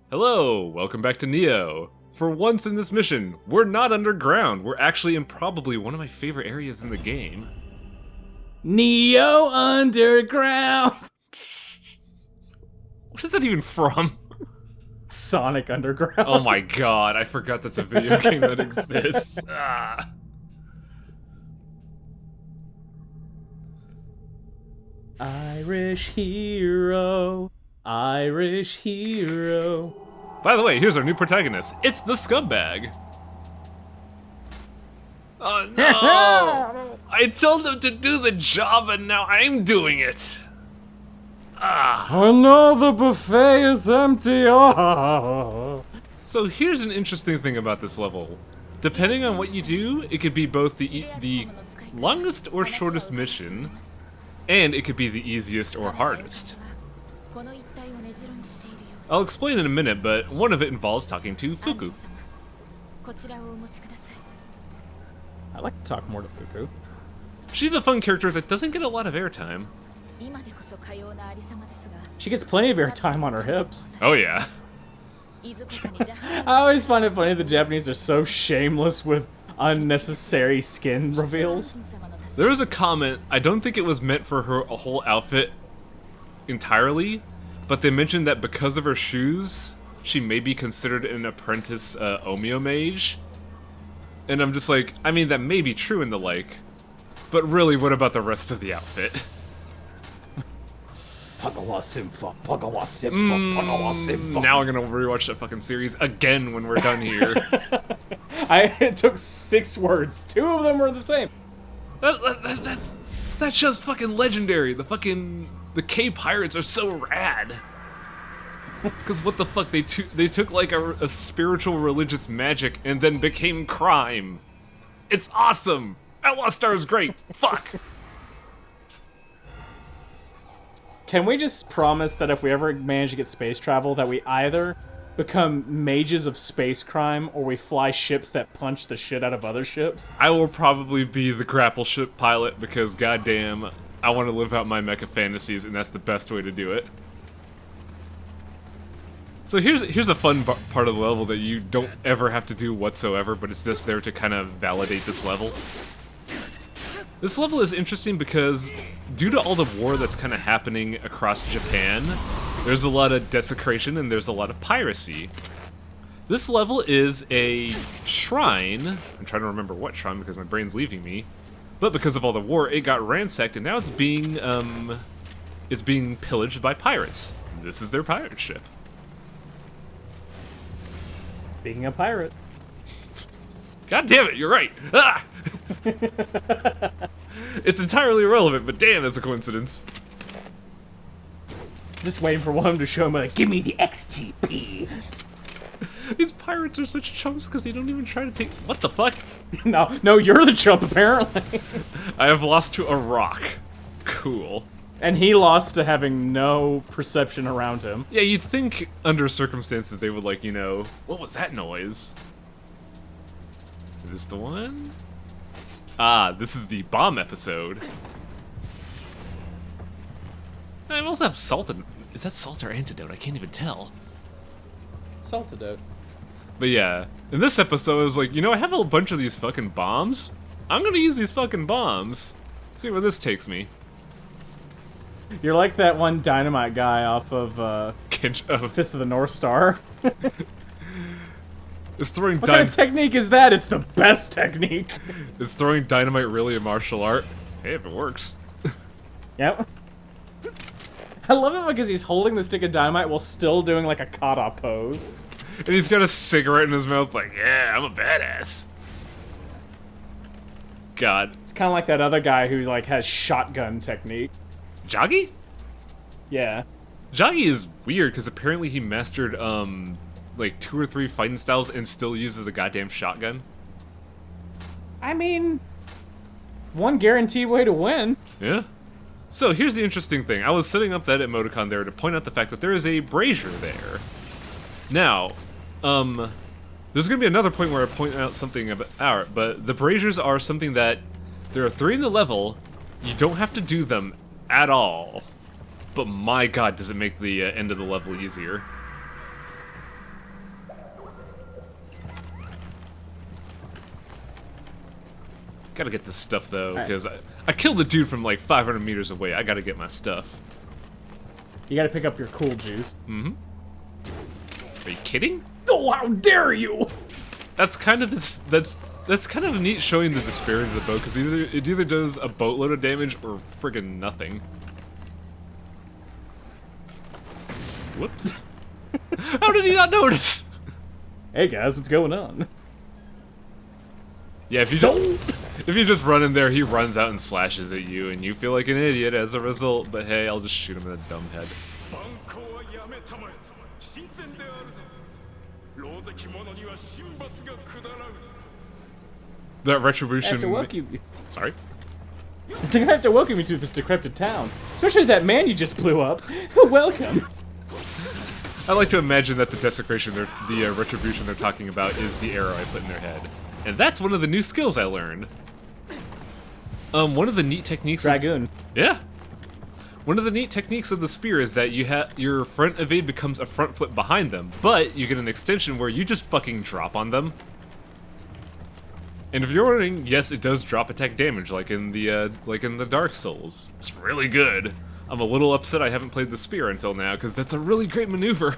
Hello, welcome back to Nioh. For once in this mission, we're not underground. We're actually in probably one of my favorite areas in the game. Nioh Underground! What is that even from? Sonic Underground. Oh my god, I forgot that's a video game that exists. Ah. Irish hero, Irish hero. By the way, here's our new protagonist. It's the scumbag. Oh no! I told them to do the job and now I'm doing it! Ah. Oh no, the buffet is empty! Oh. So here's an interesting thing about this level. Depending on what you do, it could be both the longest or shortest mission, and it could be the easiest or hardest. I'll explain in a minute, but one of it involves talking to Fuku. I'd like to talk more to Fuku. She's a fun character that doesn't get a lot of airtime. She gets plenty of airtime on her hips. Oh yeah. I always find it funny the Japanese are so shameless with unnecessary skin reveals. There was a comment, I don't think it was meant for her whole outfit entirely, but they mentioned that because of her shoes, she may be considered an apprentice Omio mage. And I'm just like, I mean, that may be true and the like, but really, what about the rest of the outfit? Pagawa Simfa, Pagawa Simfa, Pagawa Simfa. Now I'm gonna rewatch that fucking series again when we're done here. It took 6 words. 2 of them were the same. That show's fucking legendary. The K-Pirates are so rad. Because what the fuck, they took like a spiritual religious magic and then became crime. It's awesome! Outlaw Star is great! Fuck! Can we just promise that if we ever manage to get space travel, that we either become mages of space crime or we fly ships that punch the shit out of other ships? I will probably be the grapple ship pilot because goddamn, I want to live out my mecha fantasies and that's the best way to do it. So here's a fun part of the level that you don't ever have to do whatsoever, but it's just there to kind of validate this level. This level is interesting because due to all the war that's kind of happening across Japan, there's a lot of desecration and there's a lot of piracy. This level is a shrine. I'm trying to remember what shrine because my brain's leaving me. But because of all the war, it got ransacked and now it's being pillaged by pirates. This is their pirate ship. Being a pirate. God damn it, you're right! Ah! It's entirely irrelevant, but damn, that's a coincidence. Just waiting for one to show me, like, give me the XGP. These pirates are such chumps because they don't even try to take. What the fuck? No, you're the chump, apparently. I have lost to a rock. Cool. And he lost to having no perception around him. Yeah, you'd think under circumstances they would, like, you know, what was that noise? Is this the one? Ah, this is the bomb episode. I also have salt and... Is that salt or antidote? I can't even tell. Saltidote. But yeah, in this episode I was like, you know, I have a bunch of these fucking bombs. I'm gonna use these fucking bombs. See where this takes me. You're like that one dynamite guy off of Fist of the North Star. Is throwing what kind of technique is that? It's the best technique. Is throwing dynamite really a martial art? Hey, if it works. Yep. I love it because he's holding the stick of dynamite while still doing like a kata pose. And he's got a cigarette in his mouth like, yeah, I'm a badass. God. It's kind of like that other guy who like has shotgun technique. Joggy? Yeah. Joggy is weird because apparently he mastered like 2 or 3 fighting styles and still uses a goddamn shotgun. I mean, one guaranteed way to win. Yeah. So here's the interesting thing. I was setting up that emoticon there to point out the fact that there is a brazier there. Now, there's gonna be another point where I point out something about, but the braziers are something that there are 3 in the level. You don't have to do them at all, but my god, does it make the end of the level easier. Gotta get this stuff, though, because I killed the dude from, like, 500 meters away. I gotta get my stuff. You gotta pick up your cool juice. Mm-hmm. Are you kidding? Oh, how dare you! That's kind of this. That's kind of neat, showing the disparity of the boat, because it either does a boatload of damage or friggin' nothing. Whoops! How did he not notice? Hey guys, what's going on? Yeah, if you just run in there, he runs out and slashes at you, and you feel like an idiot as a result. But hey, I'll just shoot him in the dumb head. That retribution. Sorry. I think I have to welcome you to this decrepit town, especially that man you just blew up. Welcome. I like to imagine that the desecration, the retribution they're talking about, is the arrow I put in their head, and that's one of the new skills I learned. One of the neat techniques. Dragoon. Yeah. One of the neat techniques of the spear is that your front evade becomes a front flip behind them, but you get an extension where you just fucking drop on them. And if you're wondering, yes, it does drop attack damage, like in the Dark Souls. It's really good. I'm a little upset I haven't played the spear until now, because that's a really great maneuver.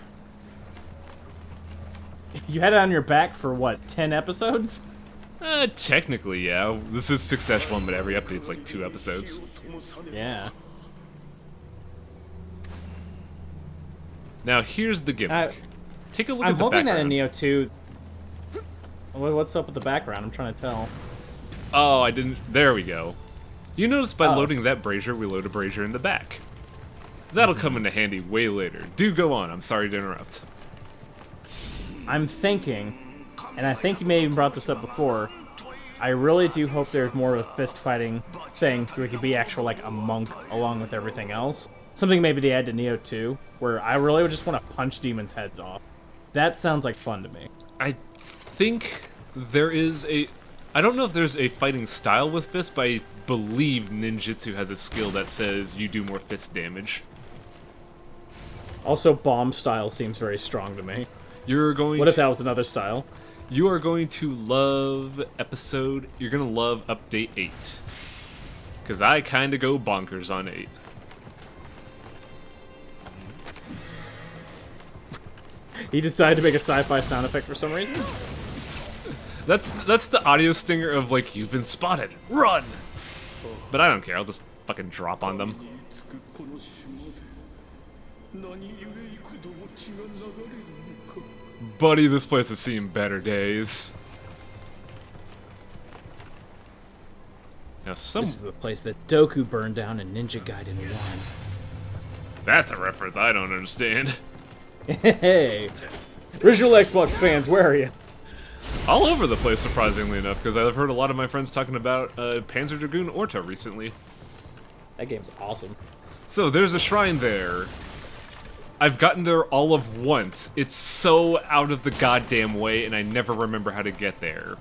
You had it on your back for what, 10 episodes? Technically, yeah. This is 6-1, but every update's like 2 episodes. Yeah. Now here's the gimmick. Take a look at the background. I'm hoping that in Nioh 2... What's up with the background? I'm trying to tell. Oh, I didn't... There we go. You notice by loading that brazier, we load a brazier in the back. That'll come into handy way later. Do go on, I'm sorry to interrupt. I'm thinking, and I think you may have even brought this up before, I really do hope there's more of a fist fighting thing where it could be actual like a monk along with everything else. Something maybe they add to Nioh 2, where I really would just want to punch demons' heads off. That sounds like fun to me. I think there is a... I don't know if there's a fighting style with fists, but I believe ninjutsu has a skill that says you do more fist damage. Also, bomb style seems very strong to me. You're going What if that was another style? You are going to love You're going to love Update 8. Because I kind of go bonkers on 8. He decided to make a sci-fi sound effect for some reason? That's the audio stinger of, like, you've been spotted. Run! But I don't care. I'll just fucking drop on them. Buddy, this place has seen better days. Now This is the place that Doku burned down in Ninja Gaiden 1. That's a reference I don't understand. Hey! Original Xbox fans, where are you? All over the place, surprisingly enough, because I've heard a lot of my friends talking about Panzer Dragoon Orta recently. That game's awesome. So, there's a shrine there. I've gotten there all of once. It's so out of the goddamn way, and I never remember how to get there.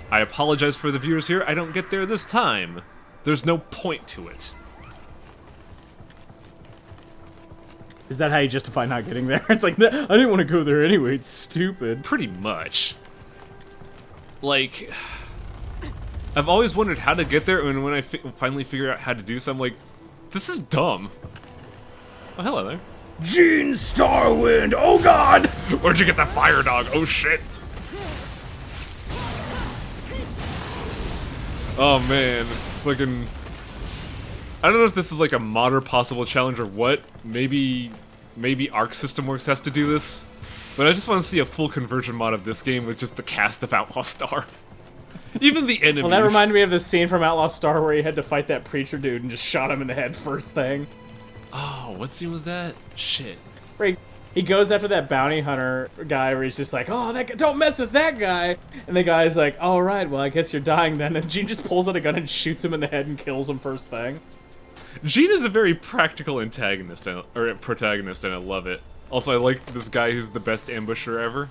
I apologize for the viewers here, I don't get there this time. There's no point to it. Is that how you justify not getting there? It's like, I didn't want to go there anyway, it's stupid. Pretty much. Like, I've always wondered how to get there, and when I finally figure out how to do so, I'm like, this is dumb. Oh, hello there. Gene Starwind, oh god! Where'd you get that fire dog? Oh shit. Oh man, fucking... I don't know if this is like a mod or possible challenge or what. Maybe Arc System Works has to do this. But I just want to see a full conversion mod of this game with just the cast of Outlaw Star. Even the enemies. Well, that reminded me of the scene from Outlaw Star where he had to fight that preacher dude and just shot him in the head first thing. Oh, what scene was that? Shit. Where he goes after that bounty hunter guy where he's just like, oh, that guy, don't mess with that guy. And the guy's like, all right, well, I guess you're dying then. And Gene just pulls out a gun and shoots him in the head and kills him first thing. Gene is a very practical antagonist, or protagonist, and I love it. Also, I like this guy who's the best ambusher ever.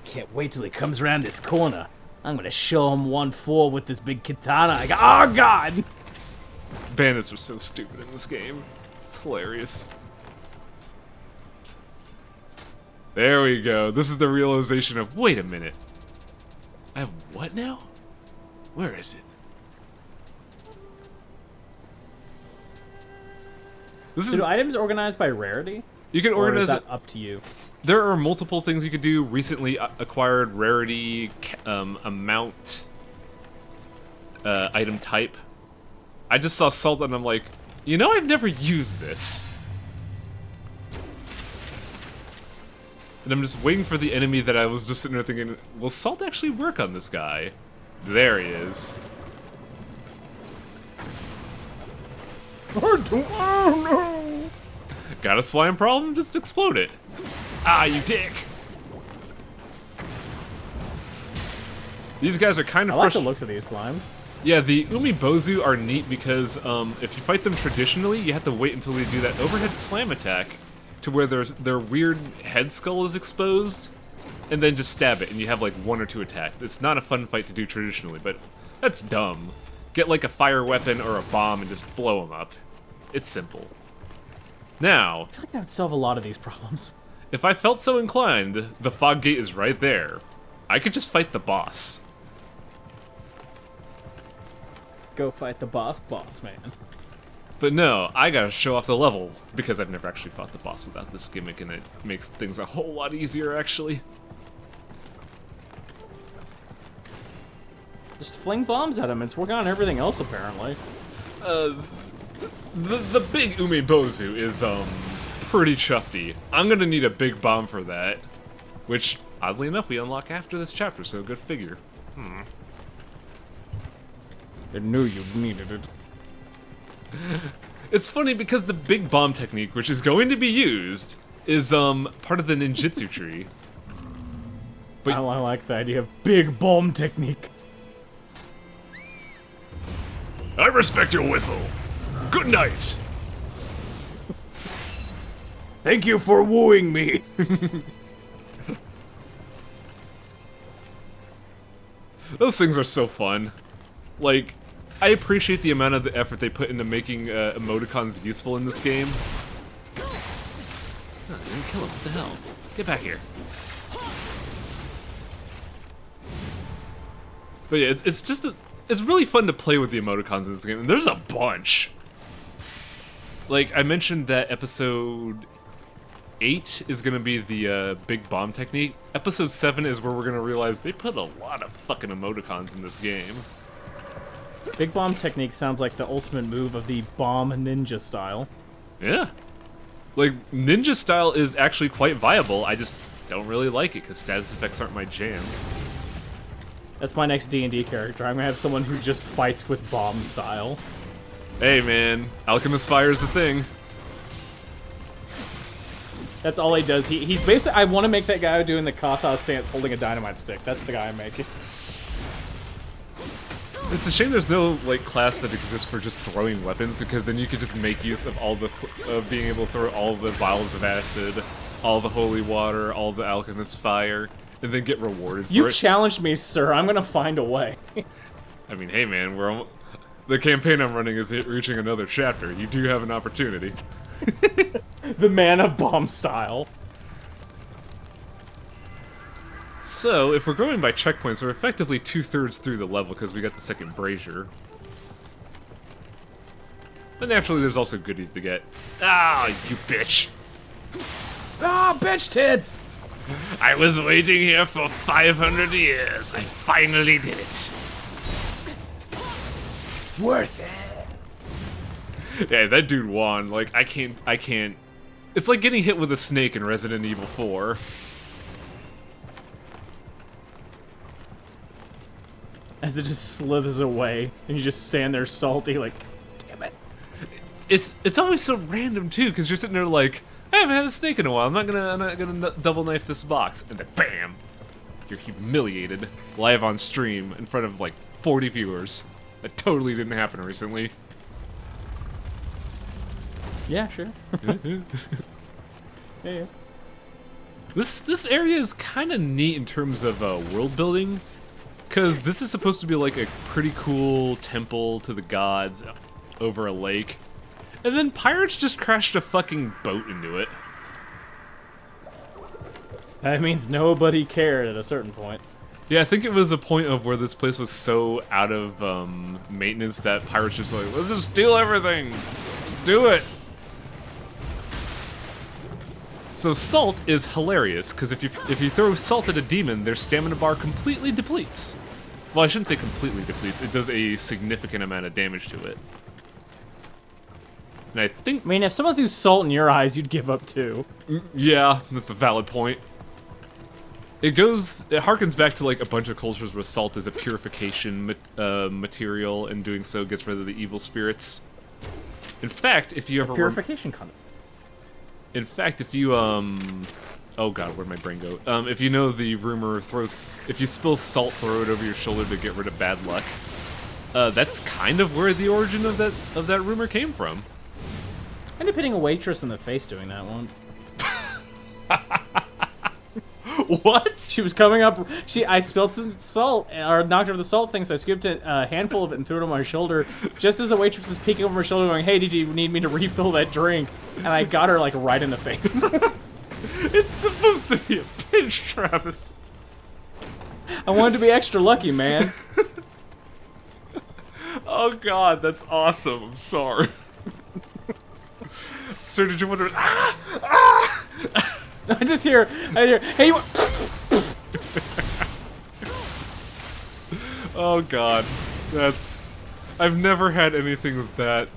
Can't wait till he comes around this corner. I'm gonna show him 1-4 with this big katana. I go, oh god! Bandits are so stupid in this game. It's hilarious. There we go. This is the realization of, wait a minute. I have what now? Where is it? This is. Do items organized by rarity? You can Or organize is that it. up to you? There are multiple things you could do. Recently acquired rarity, amount, item type. I just saw salt and I'm like, you know, I've never used this. And I'm just waiting for the enemy that I was just sitting there thinking, will salt actually work on this guy? There he is. Oh no! Got a slime problem? Just explode it. Ah, you dick! These guys are kind of I like fresh. the looks of these slimes. Yeah, the Umi-Bozu are neat because if you fight them traditionally, you have to wait until they do that overhead slam attack to where their weird head skull is exposed, and then just stab it, and you have like 1 or 2 attacks. It's not a fun fight to do traditionally, but that's dumb. Get like a fire weapon or a bomb and just blow them up. It's simple. Now, I feel like that would solve a lot of these problems. if I felt so inclined, the fog gate is right there. I could just fight the boss. Go fight the boss, man. But no, I gotta show off the level, because I've never actually fought the boss without this gimmick, and it makes things a whole lot easier, actually. Just fling bombs at him. It's working on everything else, apparently. The big Umi-Bozu is, pretty chufty. I'm gonna need a big bomb for that, which, oddly enough, we unlock after this chapter, so good figure. I knew you needed it. It's funny because the big bomb technique, which is going to be used, is, part of the ninjutsu tree. But I like the idea of big bomb technique. I respect your whistle. Good night. Thank you for wooing me. Those things are so fun. Like, I appreciate the amount of the effort they put into making emoticons useful in this game. Oh, I didn't kill him. What the hell? Get back here. But yeah, it's just it's really fun to play with the emoticons in this game, and there's a bunch. Like, I mentioned that episode 8 is gonna be the big bomb technique. Episode 7 is where we're gonna realize they put a lot of fucking emoticons in this game. Big bomb technique sounds like the ultimate move of the bomb ninja style. Yeah. Like, ninja style is actually quite viable, I just don't really like it because status effects aren't my jam. That's my next D&D character. I'm gonna have someone who just fights with bomb style. Hey man, Alchemist Fire is a thing. That's all he does. He's basically. I want to make that guy doing the kata stance holding a dynamite stick. That's the guy I'm making. It's a shame there's no like class that exists for just throwing weapons, because then you could just make use of all the being able to throw all the vials of acid, all the holy water, all the alchemist fire, and then get rewarded for You've it. challenged me, sir. I'm gonna find a way. I mean, hey man, the campaign I'm running is reaching another chapter. You do have an opportunity. The man of bomb style. So, if we're going by checkpoints, we're effectively 2/3 through the level because we got the second brazier. But naturally, there's also goodies to get. Ah, you bitch! Ah, bitch tits! I was waiting here for 500 years. I finally did it. Worth it. Yeah, that dude won. Like, I can't. It's like getting hit with a snake in Resident Evil 4. As it just slithers away, and you just stand there salty, like, damn it. It's always so random too, because you're sitting there like, I haven't had a snake in a while. I'm not gonna double knife this box, and then bam, you're humiliated live on stream in front of like 40 viewers. That totally didn't happen recently. Yeah, sure. Yeah. This area is kind of neat in terms of world building, because this is supposed to be like a pretty cool temple to the gods over a lake, and then pirates just crashed a fucking boat into it. That means nobody cared at a certain point. Yeah, I think it was a point of where this place was so out of maintenance that pirates just like, let's just steal everything. Do it. So salt is hilarious because if you throw salt at a demon, their stamina bar completely depletes. Well, I shouldn't say completely depletes. It does a significant amount of damage to it. And I think... I mean, if someone threw salt in your eyes, you'd give up too. Yeah, that's a valid point. It harkens back to like a bunch of cultures where salt is a purification material, and doing so gets rid of the evil spirits. In fact, if you ever... Purification condom. In fact, if you, oh god, where'd my brain go? If you know the rumor if you spill salt, throw it over your shoulder to get rid of bad luck. That's kind of where the origin of that rumor came from. I ended up hitting a waitress in the face doing that once. What? She was coming up. I spilled some salt, or knocked over the salt thing, so I scooped a handful of it and threw it on my shoulder. Just as the waitress was peeking over my shoulder, going, "Hey, did you need me to refill that drink?" And I got her like right in the face. It's supposed to be a pinch, Travis. I wanted to be extra lucky, man. Oh god, that's awesome. I'm sorry. Sir, did you wonder? Ah! Ah! I hear, hey, you want... Oh god, I've never had anything that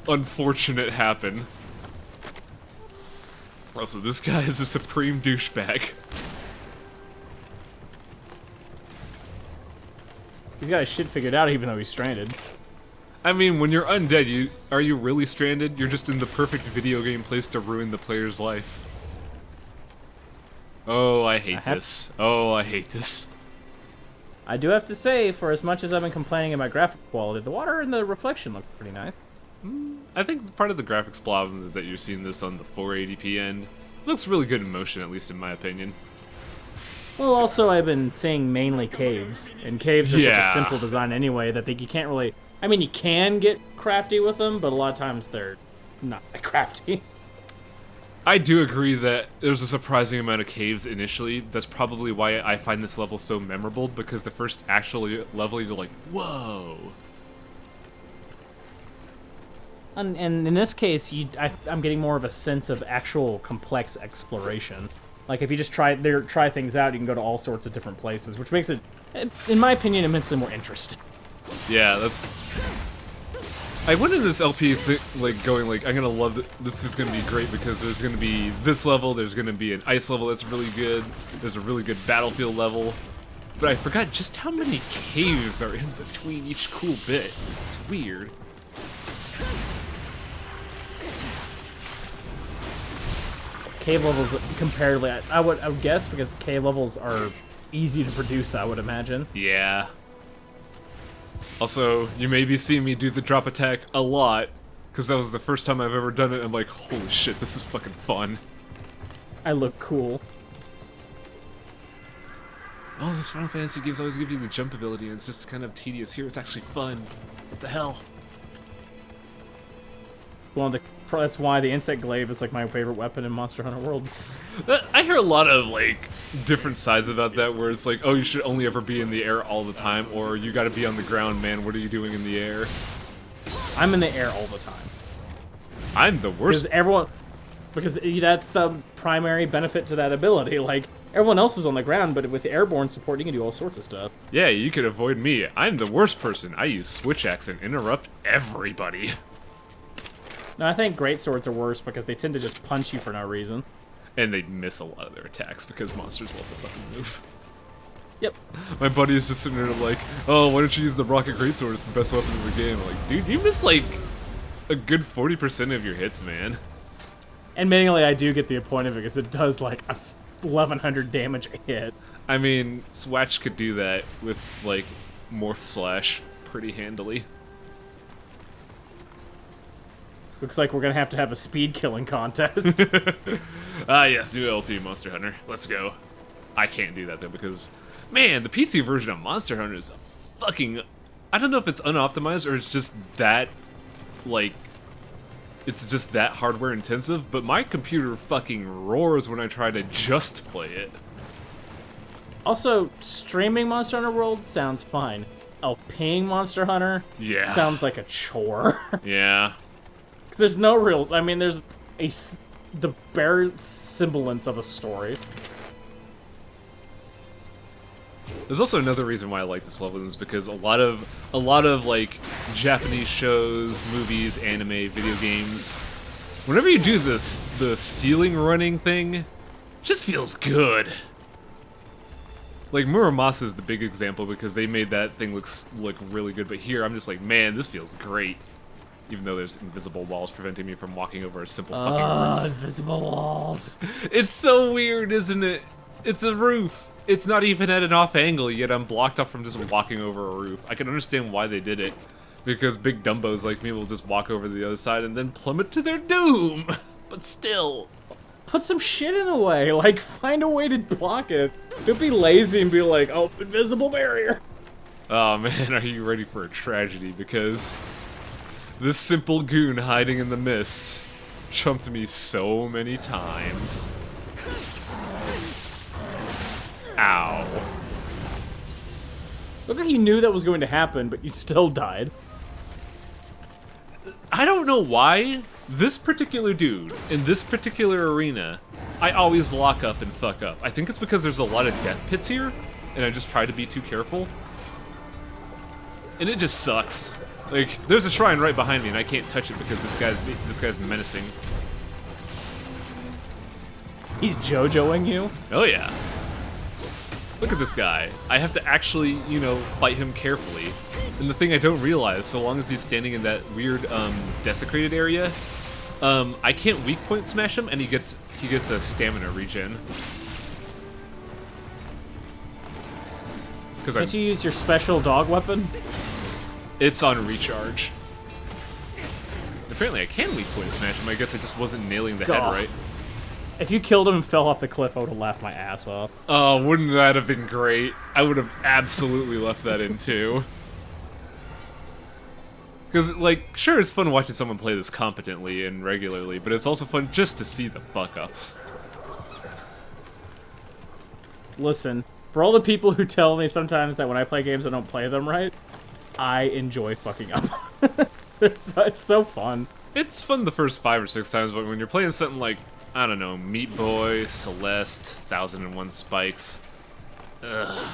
unfortunate happen. Also, this guy is a supreme douchebag. He's got his shit figured out even though he's stranded. I mean, when you're undead, are you really stranded? You're just in the perfect video game place to ruin the player's life. Oh, I hate this. Oh, I hate this. I do have to say, for as much as I've been complaining about graphic quality, the water and the reflection look pretty nice. I think part of the graphics problems is that you're seeing this on the 480p end. It looks really good in motion, at least in my opinion. Well, also, I've been seeing mainly caves, and caves are such a simple design anyway that you can't really... I mean, you can get crafty with them, but a lot of times they're not that crafty. I do agree that there's a surprising amount of caves initially. That's probably why I find this level so memorable, because the first actual level you're like, whoa. And in this case, I'm getting more of a sense of actual complex exploration. Like, if you just try things out, you can go to all sorts of different places, which makes it, in my opinion, immensely more interesting. Yeah, that's... I went into this LP going like, I'm gonna love it. This is gonna be great because there's gonna be this level, there's gonna be an ice level that's really good, there's a really good battlefield level, but I forgot just how many caves are in between each cool bit. It's weird. Cave levels, comparatively, I would guess, because cave levels are easy to produce, I would imagine. Yeah. Also, you may be seeing me do the drop attack a lot, because that was the first time I've ever done it. I'm like, holy shit, this is fucking fun. I look cool. Oh, these Final Fantasy games always give you the jump ability, and it's just kind of tedious. Here, it's actually fun. What the hell? Well, that's why the insect glaive is like my favorite weapon in Monster Hunter World. I hear a lot of like different sides about that, where it's like, oh, you should only ever be in the air all the time, or you got to be on the ground, man. What are you doing in the air? I'm in the air all the time. I'm the worst. Because that's the primary benefit to that ability. Like, everyone else is on the ground, but with airborne support, you can do all sorts of stuff. Yeah, you could avoid me. I'm the worst person. I use switch axe and interrupt everybody. No, I think greatswords are worse because they tend to just punch you for no reason. And they miss a lot of their attacks because monsters love to fucking move. Yep. My buddy is just sitting there like, oh, why don't you use the rocket greatsword? It's the best weapon in the game. I'm like, dude, you miss like a good 40% of your hits, man. Admittingly, I do get the point of it because it does like 1,100 damage a hit. I mean, Swatch could do that with like Morph Slash pretty handily. Looks like we're gonna have to have a speed killing contest. Ah, yes, new LP Monster Hunter. Let's go. I can't do that though because, man, the PC version of Monster Hunter is a fucking... I don't know if it's unoptimized or it's just that, like, it's just that hardware intensive, but my computer fucking roars when I try to just play it. Also, streaming Monster Hunter World sounds fine. LPing Monster Hunter Yeah. sounds like a chore. Yeah. Because there's no real... I mean, there's the bare semblance of a story. There's also another reason why I like this level is because a lot of like Japanese shows, movies, anime, video games, whenever you do the ceiling running thing, it just feels good. Like Muramasa is the big example because they made that thing look really good, but here I'm just like, man, this feels great. Even though there's invisible walls preventing me from walking over a simple fucking roof. Invisible walls. It's so weird, isn't it? It's a roof. It's not even at an off angle, yet I'm blocked off from just walking over a roof. I can understand why they did it. Because big dumbos like me will just walk over to the other side and then plummet to their doom. But still. Put some shit in the way. Like, find a way to block it. Don't be lazy and be like, oh, invisible barrier. Oh man, are you ready for a tragedy? Because this simple goon hiding in the mist chumped me so many times. Ow. Look like you knew that was going to happen, but you still died. I don't know why this particular dude in this particular arena, I always lock up and fuck up. I think it's because there's a lot of death pits here, and I just try to be too careful. And it just sucks. Like, there's a shrine right behind me, and I can't touch it because this guy's menacing. He's JoJoing you? Oh yeah. Look at this guy. I have to actually, you know, fight him carefully. And the thing I don't realize, so long as he's standing in that weird, desecrated area, I can't weak point smash him, and he gets a stamina regen. Can't you use your special dog weapon? It's on recharge. Apparently I can weak point smash him, I guess I just wasn't nailing the head right. If you killed him and fell off the cliff, I would have laughed my ass off. Oh, wouldn't that have been great? I would have absolutely left that in too. Because, like, sure, it's fun watching someone play this competently and regularly, but it's also fun just to see the fuck-ups. Listen, for all the people who tell me sometimes that when I play games I don't play them right, I enjoy fucking up. It's so fun. It's fun the first 5 or 6 times, but when you're playing something like, I don't know, Meat Boy, Celeste, 1001 Spikes. Ugh.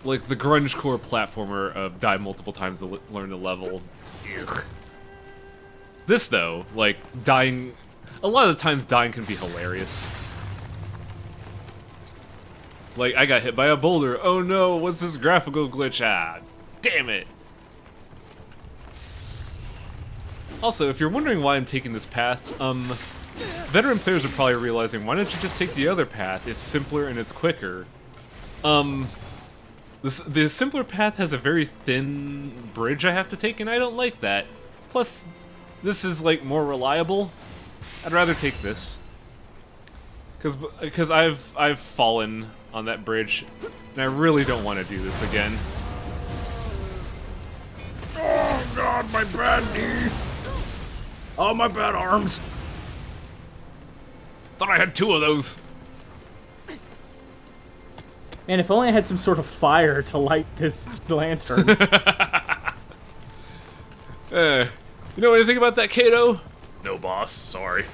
Like the grunge-core platformer of die multiple times to learn the level. Ugh. This, though, like, dying... A lot of the times dying can be hilarious. Like, I got hit by a boulder. Oh no, what's this graphical glitch? Ah, damn it. Also, if you're wondering why I'm taking this path, veteran players are probably realizing, why don't you just take the other path? It's simpler and it's quicker. The simpler path has a very thin bridge I have to take, and I don't like that. Plus, this is, like, more reliable. I'd rather take this. Because I've fallen on that bridge, and I really don't want to do this again. Oh god, my bad knee! Oh, my bad arms! Thought I had 2 of those. Man, if only I had some sort of fire to light this lantern. You know anything about that, Kato? No, boss. Sorry.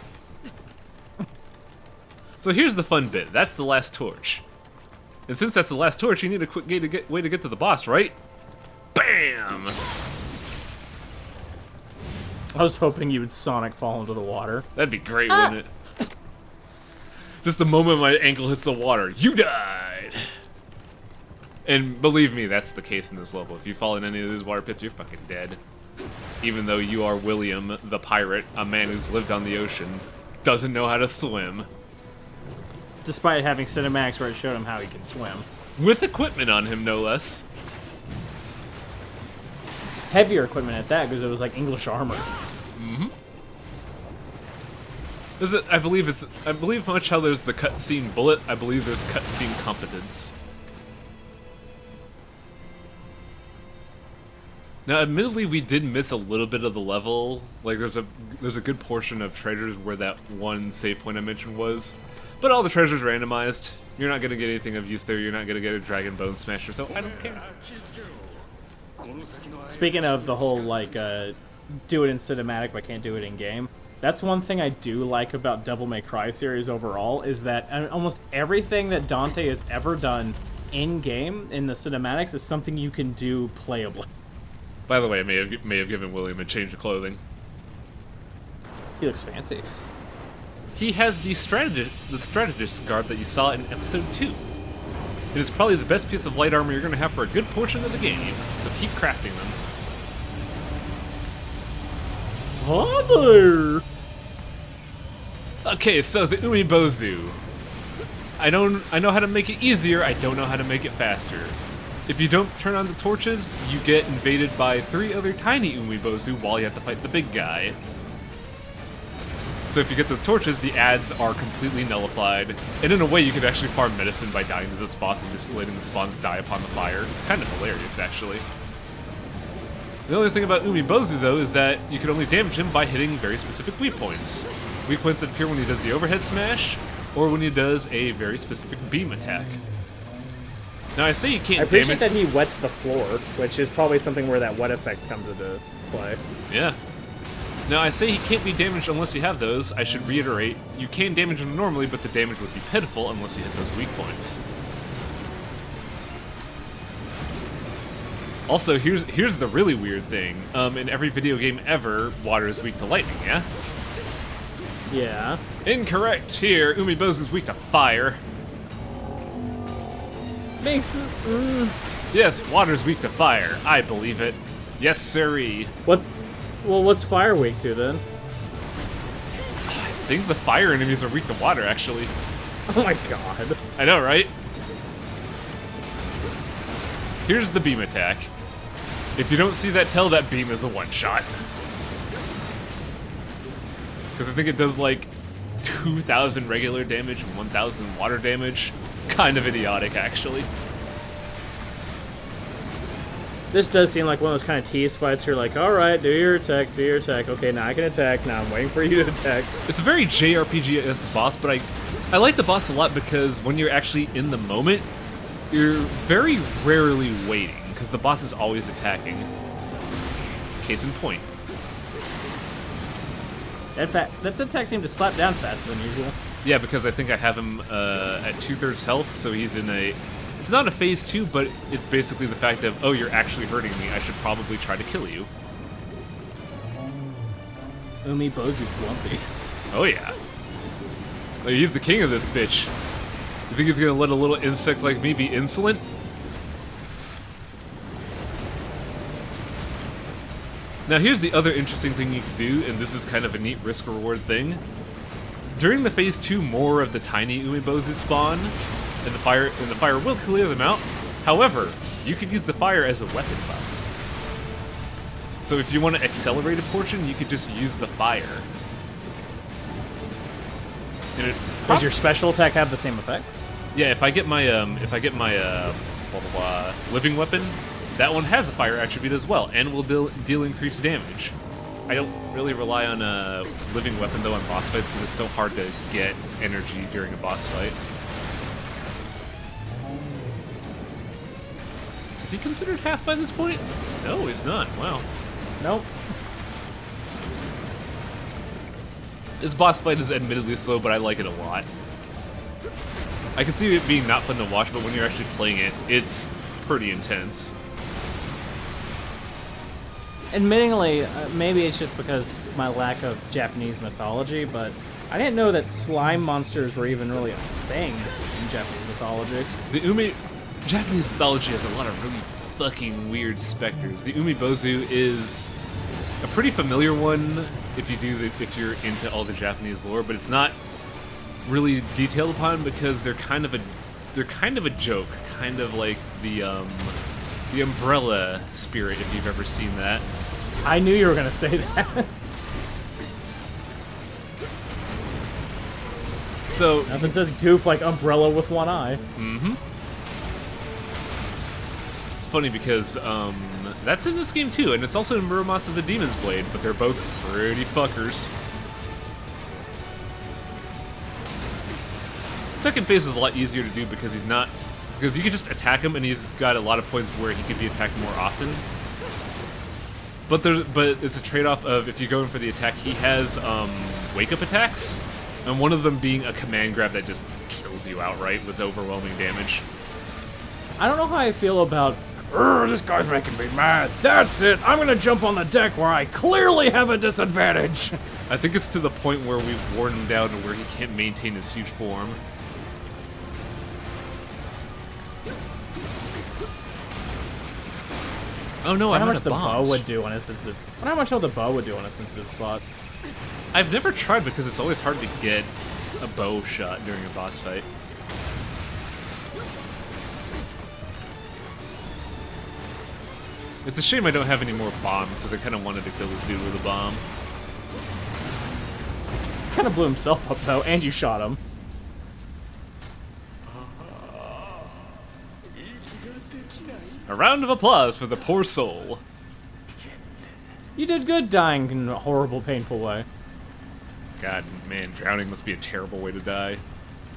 So here's the fun bit. That's the last torch. And since that's the last torch, you need a quick way to get to the boss, right? Bam! I was hoping you would Sonic fall into the water. That'd be great, wouldn't it? Just the moment my ankle hits the water, you died! And believe me, that's the case in this level. If you fall in any of these water pits, you're fucking dead. Even though you are William, the pirate, a man who's lived on the ocean, doesn't know how to swim. Despite having cinematics where it showed him how he could swim. With equipment on him, no less. Heavier equipment at that, because it was like English armor. Mm-hmm. I believe much how there's the cutscene bullet, I believe there's cutscene competence. Now, admittedly, we did miss a little bit of the level. Like, there's a good portion of treasures where that one save point I mentioned was, but all the treasures randomized. You're not gonna get anything of use there. You're not gonna get a dragon bone smasher, so I don't care. Speaking of the whole, like, do it in cinematic but can't do it in game, that's one thing I do like about Devil May Cry series overall, is that almost everything that Dante has ever done in game in the cinematics is something you can do playably. By the way, I may have given William a change of clothing. He looks fancy. He has the strategist garb that you saw in episode 2. It is probably the best piece of light armor you're going to have for a good portion of the game, so keep crafting them. Hi there! Okay, so the Umi-Bozu. I know how to make it easier, I don't know how to make it faster. If you don't turn on the torches, you get invaded by 3 other tiny Umi-Bozu while you have to fight the big guy. So if you get those torches, the ads are completely nullified, and in a way you could actually farm medicine by dying to this boss and just letting the spawns die upon the fire. It's kind of hilarious, actually. The only thing about Umi-Bozu, though, is that you can only damage him by hitting very specific weak points. Weak points that appear when he does the overhead smash, or when he does a very specific beam attack. Now I say you can't I appreciate damage... that he wets the floor, which is probably something where that wet effect comes into play. Yeah. Now I say he can't be damaged unless you have those. I should reiterate, you can damage him normally, but the damage would be pitiful unless you hit those weak points. Also, here's the really weird thing. In every video game ever, water is weak to lightning, yeah? Yeah. Incorrect here. Umi-Bozu is weak to fire. Makes... Yes, water's weak to fire. I believe it. Yes, sirree. What? Well, what's fire weak to, then? I think the fire enemies are weak to water, actually. Oh my god. I know, right? Here's the beam attack. If you don't see that tell, that beam is a one-shot. Because I think it does like 2,000 regular damage and 1,000 water damage. It's kind of idiotic, actually. This does seem like one of those kind of tease fights. You're like, alright, do your attack, do your attack. Okay, now I can attack. Now I'm waiting for you to attack. It's a very JRPG-esque boss, but I like the boss a lot because when you're actually in the moment, you're very rarely waiting, because the boss is always attacking. Case in point. In fact, that attack seemed to slap down faster than usual. Yeah, because I think I have him at 2/3 health, so he's in a... It's not a phase 2, but it's basically the fact of, oh, you're actually hurting me, I should probably try to kill you. Umi-Bozu Plumpy. Oh yeah. Like, he's the king of this bitch. You think he's gonna let a little insect like me be insolent? Now here's the other interesting thing you can do, and this is kind of a neat risk-reward thing. During the phase 2, more of the tiny Umi-Bozu spawn, and the fire will clear them out. However, you could use the fire as a weapon buff. So if you want to accelerate a portion, you could just use the fire. And it Does your special attack have the same effect? Yeah, if I get my living weapon, that one has a fire attribute as well, and will deal increased damage. I don't really rely on a living weapon though on boss fights because it's so hard to get energy during a boss fight. Is he considered half by this point? No, he's not. Wow. Nope. This boss fight is admittedly slow, but I like it a lot. I can see it being not fun to watch, but when you're actually playing it, it's pretty intense. Admittingly, maybe it's just because my lack of Japanese mythology, but I didn't know that slime monsters were even really a thing in Japanese mythology. The Japanese mythology has a lot of really fucking weird specters. The Umi-Bozu is a pretty familiar one if you're into all the Japanese lore, but it's not really detailed upon because they're kind of a joke, kind of like the umbrella spirit, if you've ever seen that. I knew you were gonna say that. So nothing says goof like umbrella with one eye. Mm-hmm. It's funny because That's in this game too, and it's also in Muramasa the Demon's Blade, but they're both pretty fuckers. Second phase is a lot easier to do because because you can just attack him and he's got a lot of points where he could be attacked more often. But it's a trade-off of if you go in for the attack, he has wake-up attacks, and one of them being a command grab that just kills you outright with overwhelming damage. I don't know how I feel about, this guy's making me mad. That's it, I'm gonna jump on the deck where I clearly have a disadvantage. I think it's to the point where we've worn him down to where he can't maintain his huge form. Oh no, I'm how out much of the bombs. bow would do on a sensitive. I wonder how much the bow would do on a sensitive spot. I've never tried because it's always hard to get a bow shot during a boss fight. It's a shame I don't have any more bombs because I kind of wanted to kill this dude with a bomb. Kind of blew himself up though, and you shot him. A round of applause for the poor soul. You did good dying in a horrible, painful way. God, man, drowning must be a terrible way to die.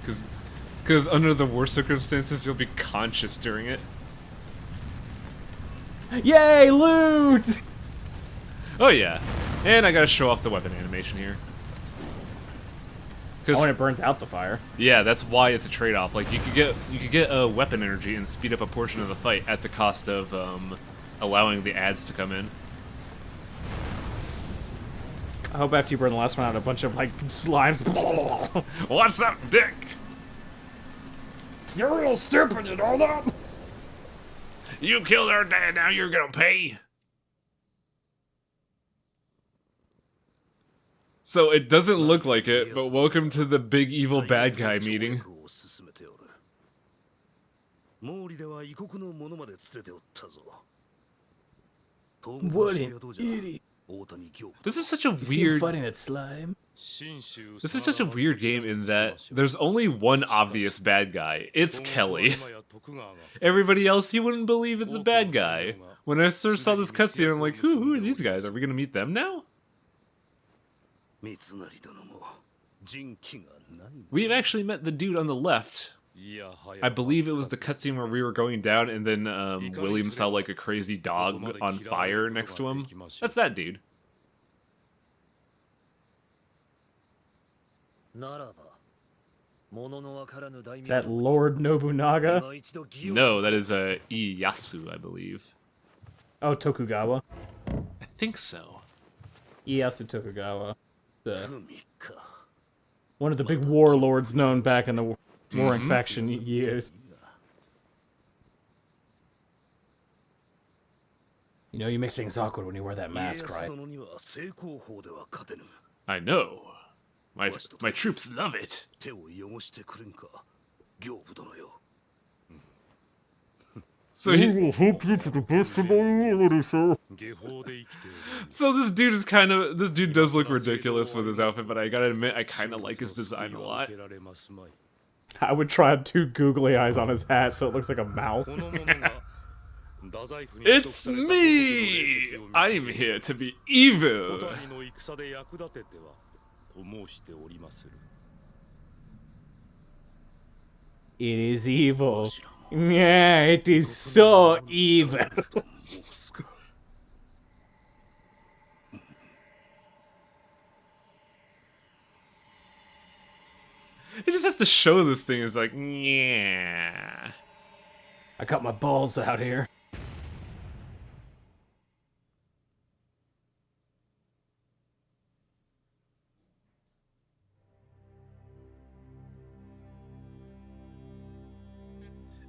Because under the worst circumstances, you'll be conscious during it. Yay, loot! Oh yeah, and I gotta show off the weapon animation here. Oh, and it burns out the fire. Yeah, that's why it's a trade-off. Like you could get a weapon energy and speed up a portion of the fight at the cost of allowing the ads to come in. I hope after you burn the last one out, a bunch of like slimes. What's up, Dick? You're real stupid, you know that? You killed our dad. Now you're gonna pay. So it doesn't look like it, but welcome to the big evil bad guy meeting. What an idiot. This is such a weird. fighting that slime? This is such a weird game in that there's only one obvious bad guy. It's Kelly. Everybody else, you wouldn't believe it's a bad guy. When I first saw this cutscene, I'm like, who are these guys? Are we gonna meet them now? We've actually met the dude on the left. I believe it was the cutscene where we were going down and then William saw like a crazy dog on fire next to him. That's that dude. Is that Lord Nobunaga? No, that is Ieyasu, I believe. Oh, Tokugawa. I think so. Ieyasu Tokugawa. One of the big warlords known back in the warring faction years. You know, you make things awkward when you wear that mask, right? I know. My troops love it. So he will help you to the best of my ability, sir. So this dude does look ridiculous with his outfit, but I gotta admit, I kind of like his design a lot. I would try 2 googly eyes on his hat so it looks like a mouth. It's me! I'm here to be evil! It is evil. Yeah, it is so evil. It just has to show this thing is like, yeah. I got my balls out here.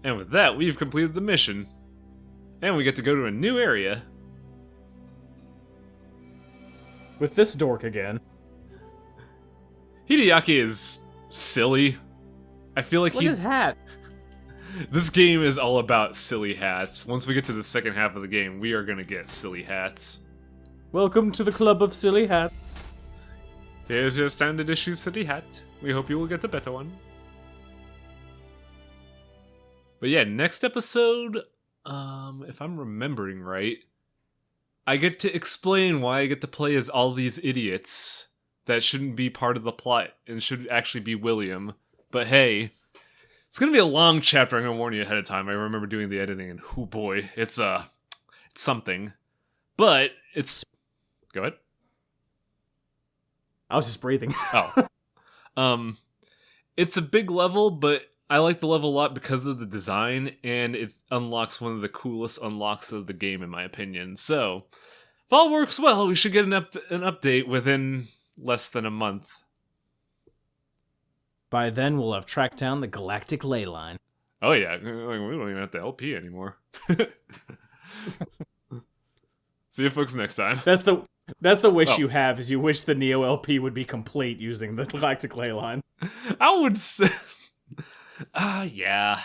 And with that, we've completed the mission. And we get to go to a new area. With this dork again. Hideaki is silly. I feel like Look at his hat. This game is all about silly hats. Once we get to the second half of the game, we are gonna get silly hats. Welcome to the club of silly hats. Here's your standard issue silly hat. We hope you will get the better one. But yeah, next episode, if I'm remembering right, I get to explain why I get to play as all these idiots that shouldn't be part of the plot and should actually be William. But hey, it's gonna be a long chapter. I'm gonna warn you ahead of time. I remember doing the editing, and oh boy, it's something. But it's go ahead. I was just breathing. Oh, it's a big level, but I like the level a lot because of the design, and it unlocks one of the coolest unlocks of the game, in my opinion. So, if all works well, we should get an update within less than a month. By then, we'll have tracked down the galactic ley line. Oh yeah, we don't even have to LP anymore. See you folks next time. That's the wish you have, is you wish the Nioh LP would be complete using the galactic ley line. I would say... yeah.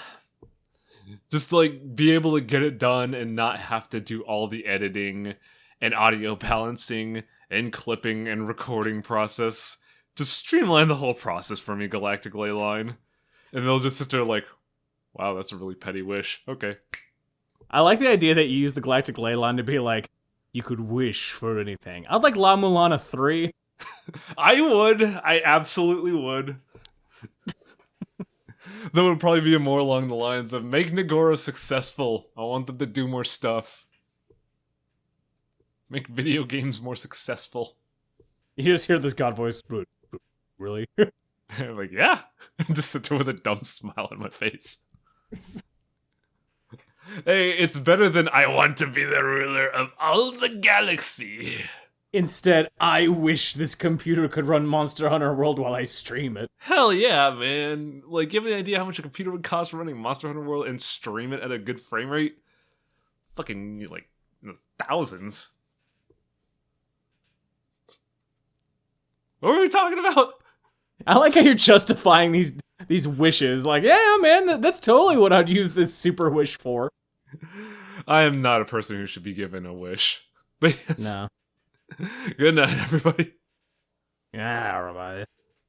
Just, like, be able to get it done and not have to do all the editing and audio balancing and clipping and recording process. Just streamline the whole process for me, Galactic Ley Line. And they'll just sit there like, wow, that's a really petty wish. Okay. I like the idea that you use the galactic ley line to be like, you could wish for anything. I'd like La Mulana 3. I would. I absolutely would. That would probably be more along the lines of make Nagora successful. I want them to do more stuff. Make video games more successful. You just hear this god voice. Really? I'm like, yeah. Just sit there with a dumb smile on my face. Hey, it's better than I want to be the ruler of all the galaxy. Instead, I wish this computer could run Monster Hunter World while I stream it. Hell yeah, man. Like, you have any idea how much a computer would cost for running Monster Hunter World and stream it at a good frame rate? Fucking, like, thousands. What were we talking about? I like how you're justifying these wishes. Like, yeah, man, that's totally what I'd use this super wish for. I am not a person who should be given a wish. But yes. No. Good night, everybody. Yeah, everybody.